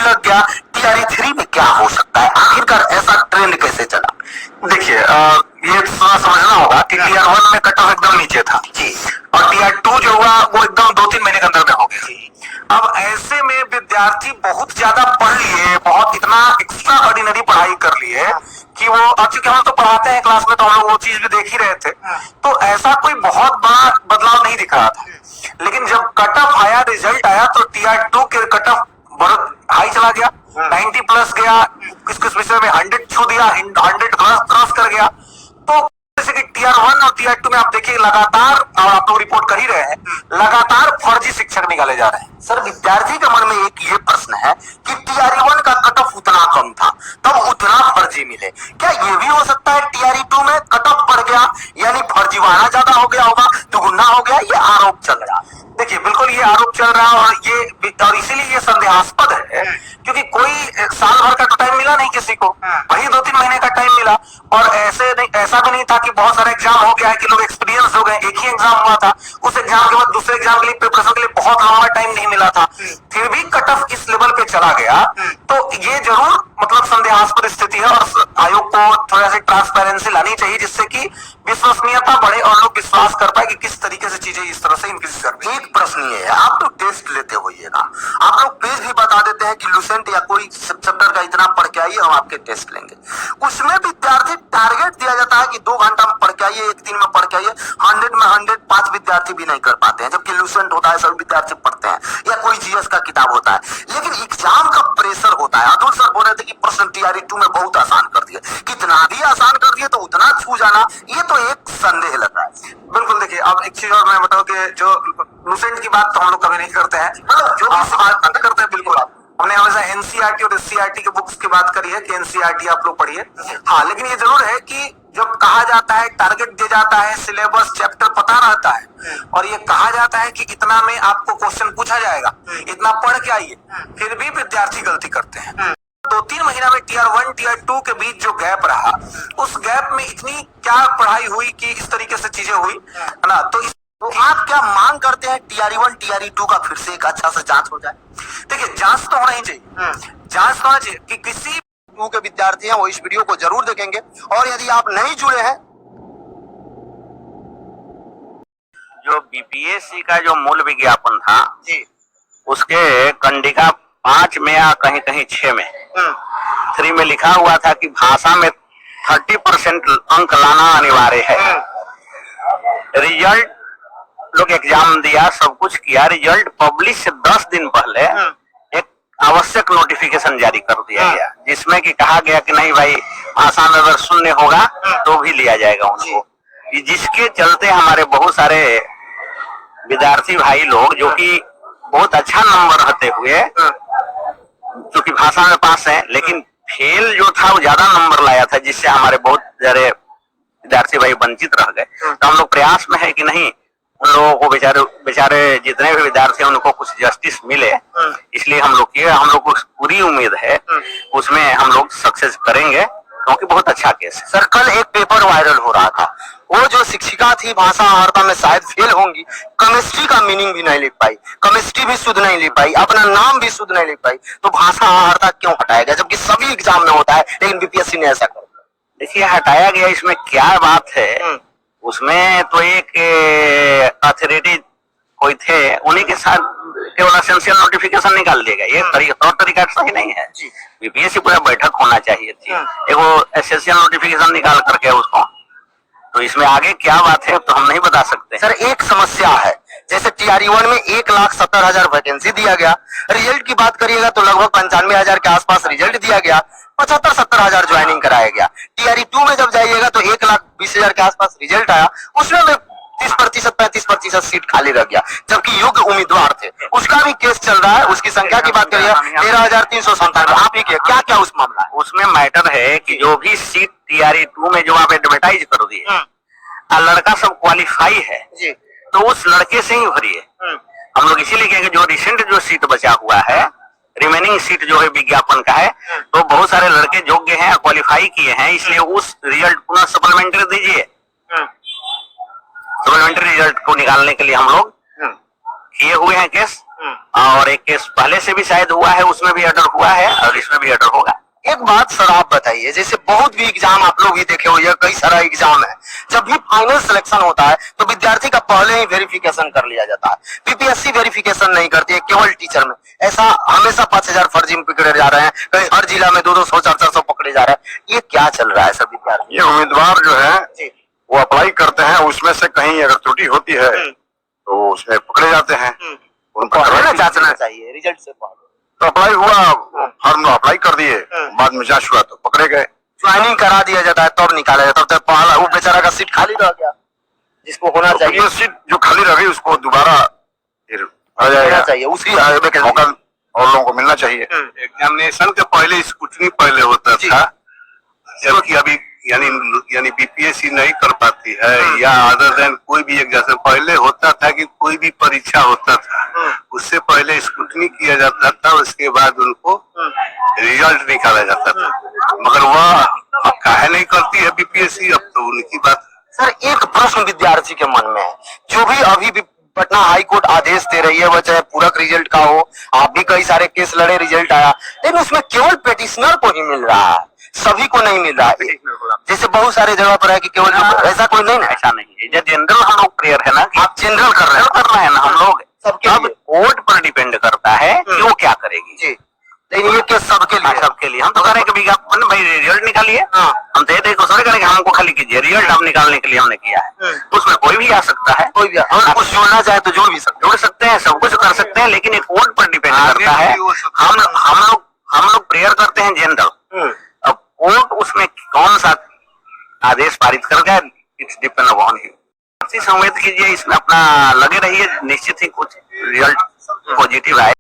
लग गया, टीआरई 3 में क्या हो सकता है? आखिरकार ऐसा ट्रेंड कैसे चला? देखिए ये थोड़ा समझना होगा कि टीआर 1 में कट ऑफ एकदम नीचे था जी, और टीआर 2 जो हुआ वो एकदम 2-3 महीने के अंदर में हो गया। अब ऐसे में विद्यार्थी बहुत ज्यादा पढ़ लिए, बहुत इतना एक्स्ट्रा ऑर्डिनरी पढ़ाई कर लिए कि वो, अब चूंकि हम तो पढ़ाते हैं क्लास में तो हम लोग वो चीज भी देख ही रहे थे, तो ऐसा कोई बहुत बड़ा बदलाव नहीं दिख रहा था। लेकिन जब कट ऑफ आया, रिजल्ट आया, तो टीआर 2 के कट ऑफ बहुत हाई चला गया, 90 प्लस गया, किस किस विषय में 100 छू दिया, 100 क्रॉस कर गया। तो जैसे कि टीआर 1 और टीआर 2 में आप देखिए लगातार, और आप लोग रिपोर्ट कर ही रहे हैं, लगातार फर्जी शिक्षक निकाले जा रहे हैं। सर विद्यार्थी के मन में एक ये प्रश्न है कि टीआरई 1 का कट ऑफ उतना कम था, तब उतना फर्जी मिले। क्या ये भी हो सकता है टीआरई 2 में कट ऑफ बढ़ गया, यानी फर्जीवाड़ा ज्यादा हो गया होगा, दुगुना हो गया? ये आरोप चल रहा है। देखिए बिल्कुल ये आरोप चल रहा है, और इसीलिए ये संदेहास्पद है, क्योंकि कोई साल भर का तो टाइम मिला नहीं किसी को, वही 2-3 महीने का टाइम मिला। और ऐसा भी नहीं था कि बहुत सारे एग्जाम हो गया है कि लोग एक्सपीरियंस हो गए, एक ही एग्जाम हुआ था, उस एग्जाम के बाद दूसरे एग्जाम के लिए प्रिपरेशन के लिए बहुत लंबा टाइम नहीं मिला था, फिर भी कट ऑफ इस लेवल पे चला गया। तो ये जरूर मतलब संदेहास्पद स्थिति है, और आयोग को थोड़ा सी ट्रांसपेरेंसी लानी चाहिए, जिससे कि विश्वसनीयता बढ़े और लोग विश्वास कर पाए कि किस तरीके से चीजें इस तरह से इंक्रीज कर रही है। एक प्रश्न ये है, आप लोग टेस्ट लेते होइएगा, आप लोग पेज भी बता देते हैं कि लुसेंट या कोई चैप्टर का इतना पढ़ के आइए, हम आपके टेस्ट लेंगे। उसमें विद्यार्थी टारगेट दिया जाता है कि 2 घंटा में पढ़ के आइए, 1 दिन में पढ़ के आइए। 100 में 100 5 विद्यार्थी भी नहीं कर पाते हैं, जबकि लुसेंट होता है, सभी विद्यार्थी पढ़ते हैं, या कोई जीएस का किताब होता है। लेकिन एग्जाम का प्रेशर होता है। अतुल सर बोल रहे थे कि प्रश्न टीआरई 2 में बहुत आसान कर दिए, कितना भी आसान कर दिए तो उतना छू जाना, ये तो एक संदेह लग रहा है। बिल्कुल देखिए, अब एक चीज और मैं बताऊं कि जो लुसेंट की बात तो हम लोग कभी नहीं करते हैं, मतलब जो भी सवाल करते हैं बिल्कुल हमने हमेशा एनसीईआरटी और एससीईआरटी के बुक्स की बात करी है कि एनसीईआरटी आप लोग पढ़िए। हाँ, लेकिन ये जरूर है कि जब कहा जाता है, टारगेट दिया जाता है, सिलेबस चैप्टर पता रहता है, और ये कहा जाता है कि इतना में आपको क्वेश्चन पूछा जाएगा, इतना पढ़ के आइए, फिर भी विद्यार्थी गलती करते हैं। 2-3 महीना में टीआर 1 टीआर 2 के बीच जो गैप रहा, उस गैप में इतनी क्या पढ़ाई हुई कि इस तरीके से चीजें हुई है ना। तो आप क्या मांग करते हैं टीआरई 1 टीआरई 2 का फिर से एक अच्छा से जांच हो जाए? देखिए जांच तो होना ही चाहिए, जांच तो होना चाहिए कि किसी के विद्यार्थी हैं वो इस वीडियो को जरूर देखेंगे, और यदि आप नहीं जुड़े हैं, जो बीपीएससी का जो मूल विज्ञापन था जी, उसके कंडिका 5 में या कहीं कहीं 6 में 3 में लिखा हुआ था कि भाषा में 30% अंक लाना अनिवार्य है। रिजल्ट लोग एग्जाम दिया, सब कुछ किया, रिजल्ट पब्लिश से 10 दिन पहले एक आवश्यक नोटिफिकेशन जारी कर दिया गया, जिसमें कि कहा गया कि नहीं भाई, भाषा में अगर शून्य होगा तो भी लिया जाएगा उनको। जिसके चलते हमारे बहुत सारे विद्यार्थी भाई लोग, जो कि बहुत अच्छा नंबर रहते हुए क्योंकि भाषा में पास है, लेकिन फेल जो था वो ज्यादा नंबर लाया था, जिससे हमारे बहुत सारे विद्यार्थी भाई वंचित रह गए। तो हम लोग प्रयास में है कि नहीं, उन लोगों को बेचारे जितने भी विद्यार्थी हैं उनको कुछ जस्टिस मिले, इसलिए हम लोग को पूरी उम्मीद है उसमें हम लोग सक्सेस करेंगे, क्योंकि बहुत अच्छा केस है। सर कल एक पेपर वायरल हो रहा था, वो जो शिक्षिका थी भाषा आहारता में शायद फेल होंगी, केमिस्ट्री का मीनिंग भी नहीं लिख पाई, केमिस्ट्री भी शुद्ध नहीं लिख पाई, अपना नाम भी शुद्ध नहीं लिख पाई, तो भाषा आहारता क्यों हटाया गया, जबकि सभी एग्जाम में होता है, लेकिन बीपीएससी ने ऐसा कर दिया? देखिए हटाया गया, इसमें क्या बात है, उसमें तो एक अथॉरिटी कोई थे, उन्हीं के साथ केवल एसेंशियल नोटिफिकेशन निकाल दिया गया। ये तौर तरीका सही नहीं है। बीपीएससी पूरा बैठक होना चाहिए थी, एक वो एसेंशियल नोटिफिकेशन निकाल करके उसको, तो इसमें आगे क्या बात है तो हम नहीं बता सकते। सर एक समस्या है, जैसे टीआरई 1 में 1,70,000 वैकेंसी दिया गया, रिजल्ट की बात करिएगा तो लगभग 95,000 के आसपास रिजल्ट दिया गया, 75-70,000 ज्वाइनिंग कराया गया। टीआरई 2 में जब जाइएगा तो 1,20,000 के आसपास रिजल्ट आया, उसमें 30%, 35% सीट खाली रह गया, जबकि योग्य उम्मीदवार थे। उसका भी केस चल रहा है, उसकी संख्या की बात करिए 13,397। आप ही क्या क्या उस मामला है? उसमें मैटर है कि जो भी सीट टीआरई 2 में जो आप एडवर्टाइज कर दिए, लड़का सब क्वालिफाई है जी, तो उस लड़के से ही भरिए। हम लोग इसीलिए कहेंगे जो रिसेंट जो सीट बचा हुआ है, रिमेनिंग सीट जो है विज्ञापन का है, तो बहुत सारे लड़के योग्य हैं, क्वालिफाई किए हैं, इसलिए उस रिजल्ट पुनः सप्लीमेंट्री दीजिए। सप्लीमेंट्री रिजल्ट को निकालने के लिए हम लोग किए हुए हैं केस, और एक केस पहले से भी शायद हुआ है, उसमें भी ऑर्डर हुआ है और इसमें भी ऑर्डर होगा। एक बात सर आप बताइए, जैसे बहुत भी एग्जाम आप लोग भी देखे हो, या कई सारा एग्जाम है, जब भी फाइनल सिलेक्शन होता है तो विद्यार्थी का पहले ही वेरिफिकेशन कर लिया जाता है। बीपीएससी वेरिफिकेशन नहीं करती है, केवल टीचर में। ऐसा हमेशा 5000 फर्जी में पकड़े जा रहे हैं, कहीं हर जिला में 200 400 पकड़े जा रहे हैं। ये क्या चल रहा है सर विद्यार्थी? ये उम्मीदवार जो है वो अप्लाई करते हैं, उसमें से कहीं अगर त्रुटि होती है तो उसमें पकड़े जाते हैं। उनको जांचना चाहिए रिजल्ट से पहले। तो अप्लाई हुआ, फॉर्म अप्लाई कर दिए, बाद में जांच हुआ तो पकड़े गए। ज्वाइनिंग करा दिया जाता है तब निकाला जाता है, तब पहला वो बेचारा का सीट खाली रह गया जिसको होना तो चाहिए। ये सीट जो खाली रह गई उसको दोबारा फिर आ जाएगा चाहिए, उसकी मौका और लोगों को मिलना चाहिए। एग्जामिनेशन के पहले स्क्रूटनी पहले होता था, जबकि अभी यानी बीपीएससी नहीं कर पाती है, या अदर देन कोई भी एग्जाम पहले होता था कि कोई भी परीक्षा होता था उससे पहले स्क्रूटनी किया जाता था, उसके बाद उनको रिजल्ट निकाला जाता था। मगर वह अब काहे नहीं करती है बीपीएससी, अब तो उनकी बात है। सर एक प्रश्न विद्यार्थी के मन में है, जो भी अभी भी पटना हाई कोर्ट आदेश दे रही है, वह चाहे पूरक रिजल्ट का हो, आप भी कई सारे केस लड़े, रिजल्ट आया, लेकिन उसमें केवल पेटिशनर को ही मिल रहा है, सभी को नहीं मिल रहा है। जैसे बहुत सारे जगह पर है कि केवल ऐसा कोई नहीं ना, ऐसा नहीं है। जो जनरल हम लोग प्रेयर है ना कि आप जनरल कर रहे हैं, करना है ना हम लोग, सबके अब लिए। कोर्ट पर डिपेंड करता है कि वो क्या करेगी जी, लेकिन ये केस सबके लिए है। सबके लिए। हम तो कह रहे हैं कि विज्ञापन भाई रिजल्ट निकालिए, हम तो ये थोड़े करेंगे हमको खाली कीजिए, रिजल्ट हम निकालने के लिए हमने किया है। उसमें कोई भी आ सकता है, कोई भी और कुछ जोड़ना चाहे तो जोड़ भी सकते जोड़ सकते हैं, सब कुछ कर सकते हैं, लेकिन एक कोर्ट पर डिपेंड करता है। हम लोग प्रेयर करते हैं जनरल, अब कोर्ट उसमें कौन सा आदेश पारित कर गया, इट्स डिपेंड अपॉन यू। उम्मीद कीजिए, इसमें अपना लगे रहिए, निश्चित ही कुछ रिजल्ट पॉजिटिव आए।